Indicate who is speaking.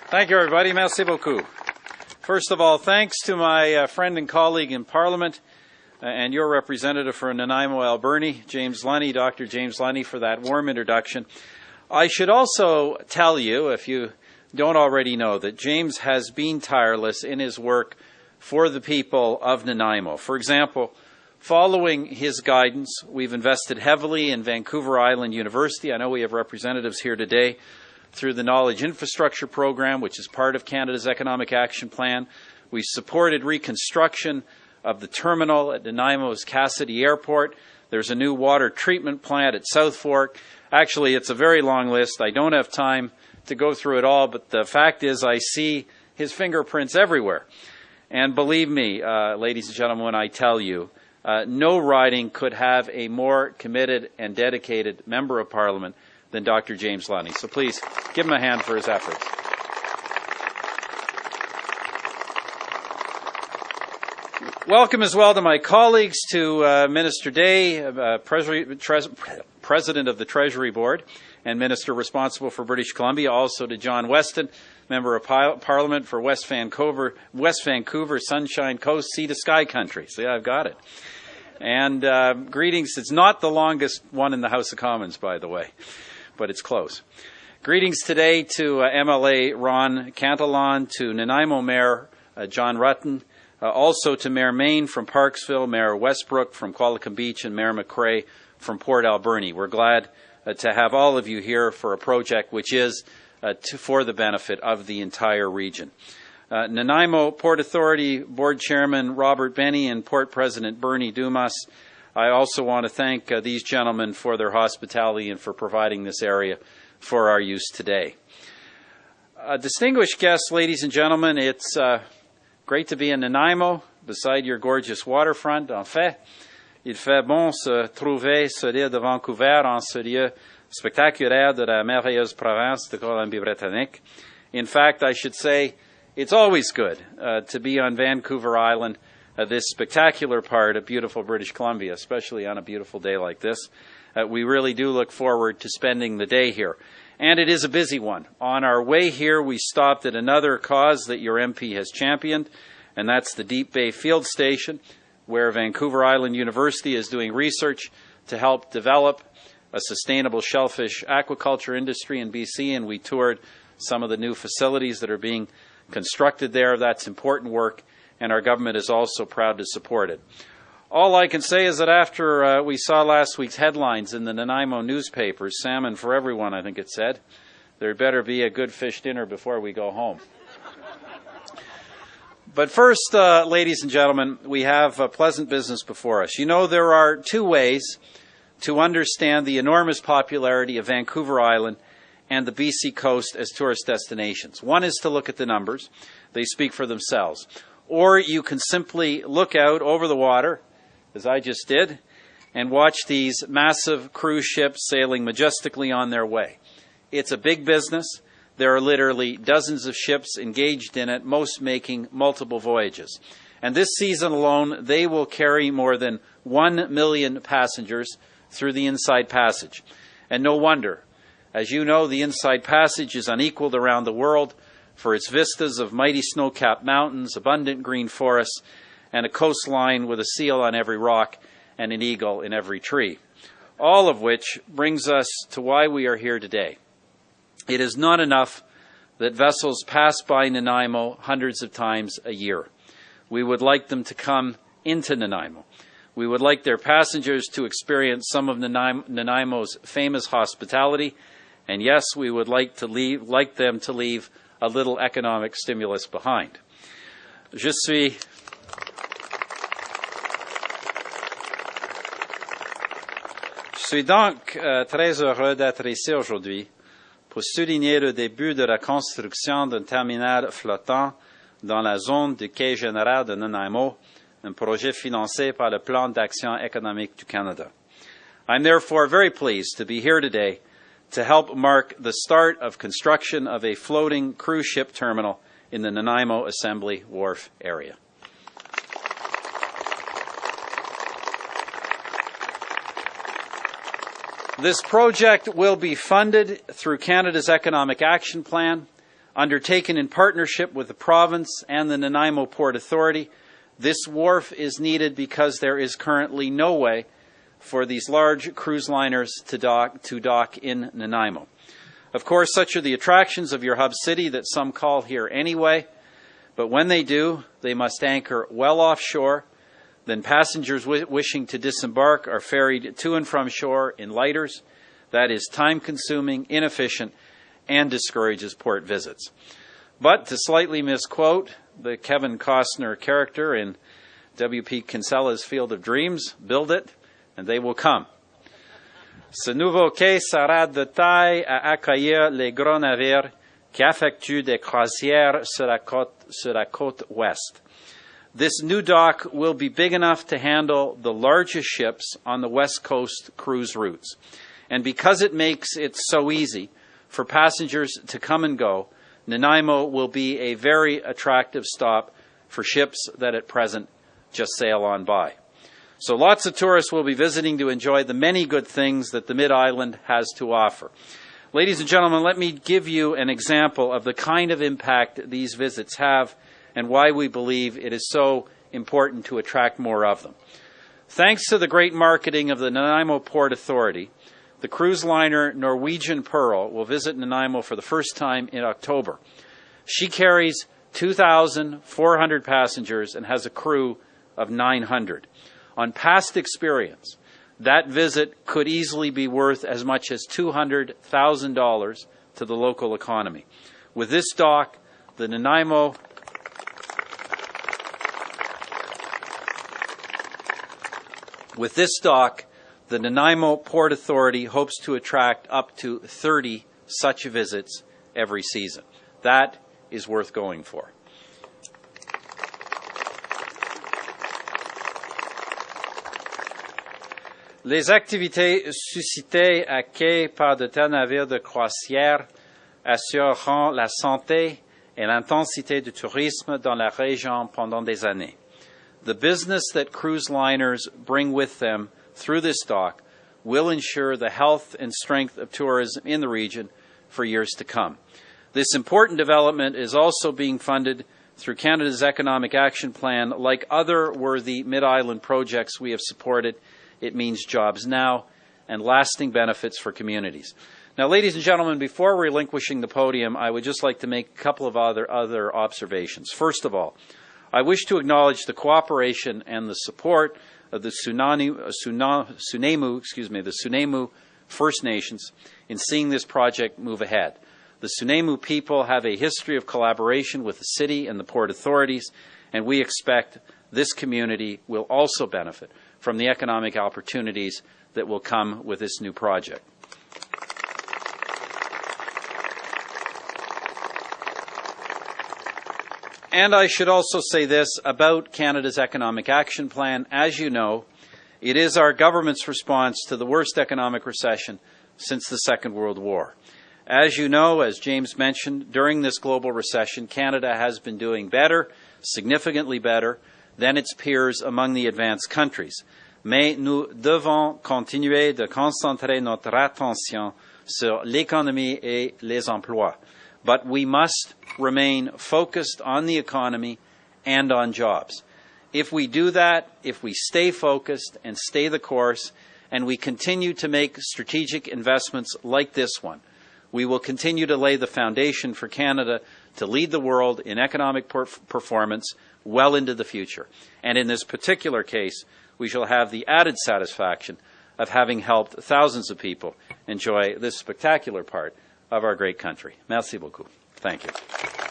Speaker 1: Thank you, everybody. Merci beaucoup. First of all, thanks to my friend and colleague in Parliament and your representative for Nanaimo, Alberni, James Lunny, Dr. James Lunny, for that warm introduction. I should also tell you, if you don't already know, that James has been tireless in his work for the people of Nanaimo. For example, following his guidance, we've invested heavily in Vancouver Island University. I know we have representatives here today through the Knowledge Infrastructure Program, which is part of Canada's Economic Action Plan. We supported reconstruction of the terminal at Nanaimo's Cassidy Airport. There's a new water treatment plant at South Fork. Actually, it's a very long list. I don't have time to go through it all, but the fact is I see his fingerprints everywhere. And believe me, ladies and gentlemen, when I tell you, no riding could have a more committed and dedicated member of Parliament than Dr. James Lunny. So please give him a hand for his efforts. Welcome as well to my colleagues, to Minister Day, President of the Treasury Board and Minister responsible for British Columbia, also to John Weston, Member of Parliament for West Vancouver, Sunshine Coast, Sea to Sky Country. See, I've got it. And greetings. It's not the longest one in the House of Commons, by the way, but it's close. Greetings today to MLA Ron Cantillon, to Nanaimo Mayor John Rutten, also to Mayor Main from Parksville, Mayor Westbrook from Qualicum Beach, and Mayor McRae from Port Alberni. We're glad to have all of you here for a project which is for the benefit of the entire region. Nanaimo Port Authority Board Chairman Robert Benny and Port President Bernie Dumas, I also want to thank these gentlemen for their hospitality and for providing this area for our use today. Distinguished guests, ladies and gentlemen, it's great to be in Nanaimo, beside your gorgeous waterfront. En fait, il fait bon se trouver sur l'île de Vancouver, en ce lieu spectaculaire de la merveilleuse province de Colombie-Britannique. In fact, I should say, it's always good to be on Vancouver Island, this spectacular part of beautiful British Columbia, especially on a beautiful day like this. We really do look forward to spending the day here. And it is a busy one. On our way here, we stopped at another cause that your MP has championed, and that's the Deep Bay Field Station, where Vancouver Island University is doing research to help develop a sustainable shellfish aquaculture industry in BC, and we toured some of the new facilities that are being constructed there. That's important work, and our government is also proud to support it. All I can say is that after we saw last week's headlines in the Nanaimo newspapers, salmon for everyone, I think it said, there better be a good fish dinner before we go home. But first, ladies and gentlemen, we have pleasant business before us. You know, there are two ways to understand the enormous popularity of Vancouver Island and the BC coast as tourist destinations. One is to look at the numbers. They speak for themselves. Or you can simply look out over the water, as I just did, and watch these massive cruise ships sailing majestically on their way. It's a big business. There are literally dozens of ships engaged in it, most making multiple voyages. And this season alone, they will carry more than 1 million passengers through the Inside Passage. And no wonder. As you know, the Inside Passage is unequaled around the world for its vistas of mighty snow-capped mountains, abundant green forests, and a coastline with a seal on every rock and an eagle in every tree. All of which brings us to why we are here today. It is not enough that vessels pass by Nanaimo hundreds of times a year. We would like them to come into Nanaimo. We would like their passengers to experience some of Nanaimo's famous hospitality. And yes, we would like them to leave a little economic stimulus behind. Je suis donc très heureux d'être ici aujourd'hui pour souligner le début de la construction d'un terminal flottant dans la zone du quai général de Nanaimo, un projet financé par le Plan d'action économique du Canada. I'm therefore very pleased to be here today to help mark the start of construction of a floating cruise ship terminal in the Nanaimo Assembly Wharf area. This project will be funded through Canada's Economic Action Plan Undertaken in partnership with the province and the Nanaimo Port Authority, this wharf is needed because there is currently no way for these large cruise liners to dock in Nanaimo. Of course, such are the attractions of your hub city that some call here anyway, but when they do, they must anchor well offshore. Then passengers wishing to disembark are ferried to and from shore in lighters. That is time-consuming, inefficient, and discourages port visits. But to slightly misquote the Kevin Costner character in W.P. Kinsella's Field of Dreams, build it, and they will come. Ce nouveau quai sera de taille à accueillir les gros navires qui effectuent des croisières sur la côte ouest. This new dock will be big enough to handle the largest ships on the West Coast cruise routes. And because it makes it so easy for passengers to come and go, Nanaimo will be a very attractive stop for ships that at present just sail on by. So lots of tourists will be visiting to enjoy the many good things that the Mid-Island has to offer. Ladies and gentlemen, let me give you an example of the kind of impact these visits have and why we believe it is so important to attract more of them. Thanks to the great marketing of the Nanaimo Port Authority, the cruise liner Norwegian Pearl will visit Nanaimo for the first time in October. She carries 2,400 passengers and has a crew of 900. On past experience, that visit could easily be worth as much as $200,000 to the local economy. With this dock, the Nanaimo Port Authority hopes to attract up to 30 such visits every season. That is worth going for. Les activités suscitées à quai par de tels navires de croisière assureront la santé et l'intensité du tourisme dans la région pendant des années. The business that cruise liners bring with them through this dock will ensure the health and strength of tourism in the region for years to come. This important development is also being funded through Canada's Economic Action Plan. Like other worthy Mid-Island projects we have supported, it means jobs now and lasting benefits for communities. Now, ladies and gentlemen, before relinquishing the podium, I would just like to make a couple of other observations. First of all, I wish to acknowledge the cooperation and the support of the Nanaimo First Nations in seeing this project move ahead. The Nanaimo people have a history of collaboration with the city and the port authorities, and we expect this community will also benefit from the economic opportunities that will come with this new project. And I should also say this about Canada's Economic Action Plan. As you know, it is our government's response to the worst economic recession since the Second World War. As you know, as James mentioned, during this global recession, Canada has been doing better, significantly better, than its peers among the advanced countries. Mais nous devons continuer de concentrer notre attention sur l'économie et les emplois. But we must remain focused on the economy and on jobs. If we do that, if we stay focused and stay the course, and we continue to make strategic investments like this one, we will continue to lay the foundation for Canada to lead the world in economic performance well into the future. And in this particular case, we shall have the added satisfaction of having helped thousands of people enjoy this spectacular part of our great country. Merci beaucoup. Thank you.